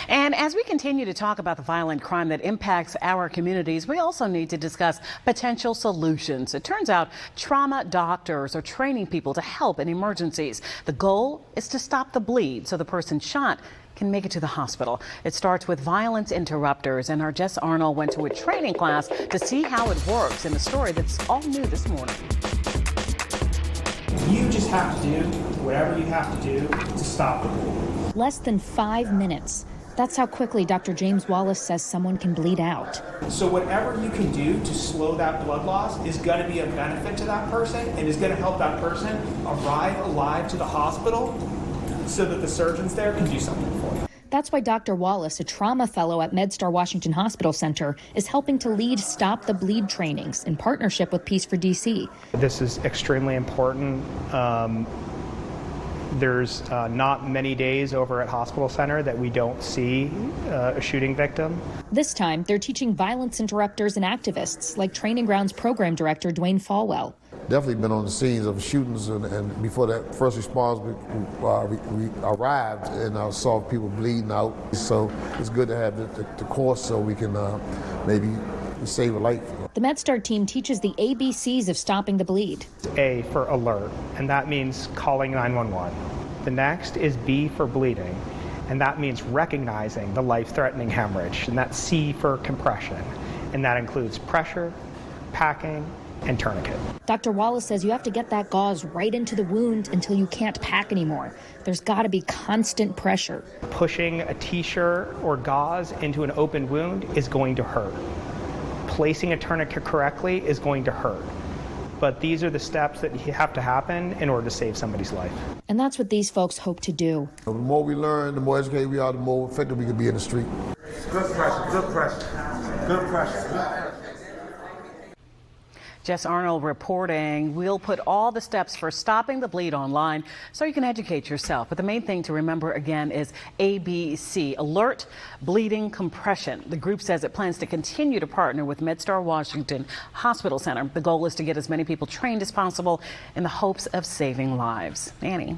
And as we continue to talk about the violent crime that impacts our communities, we also need to discuss potential solutions. It turns out trauma doctors are training people to help in emergencies. The goal is to stop the bleed so the person shot can make it to the hospital. It starts with violence interrupters, and our Jess Arnold went to a training class to see how it works in a story that's all new this morning. You just have to do whatever you have to do to stop the bleed. Less than 5 minutes. That's how quickly Dr. James Wallace says someone can bleed out. So whatever you can do to slow that blood loss is going to be a benefit to that person and is going to help that person arrive alive to the hospital so that the surgeons there can do something for them. That's why Dr. Wallace, a trauma fellow at MedStar Washington Hospital Center, is helping to lead Stop the Bleed trainings in partnership with Peace for DC. This is extremely important. There's not many days over at Hospital Center that we don't see a shooting victim. This time, they're teaching violence interrupters and activists, like Training Grounds Program Director Dwayne Falwell. Definitely been on the scenes of shootings, and before that first response we arrived and saw people bleeding out. So it's good to have the course so we can maybe save a life. The MedStar team teaches the ABCs of stopping the bleed. A for alert, and that means calling 911. The next is B for bleeding, and that means recognizing the life-threatening hemorrhage, and that's C for compression, and that includes pressure, packing, and tourniquet. Dr. Wallace says you have to get that gauze right into the wound until you can't pack anymore. There's got to be constant pressure. Pushing a t-shirt or gauze into an open wound is going to hurt. Placing a tourniquet correctly is going to hurt. But these are the steps that have to happen in order to save somebody's life. And that's what these folks hope to do. The more we learn, the more educated we are, the more effective we can be in the street. Good pressure, good pressure, good pressure. Jess Arnold reporting. We'll put all the steps for stopping the bleed online so you can educate yourself. But the main thing to remember again is ABC, alert, bleeding, compression. The group says it plans to continue to partner with MedStar Washington Hospital Center. The goal is to get as many people trained as possible in the hopes of saving lives. Annie.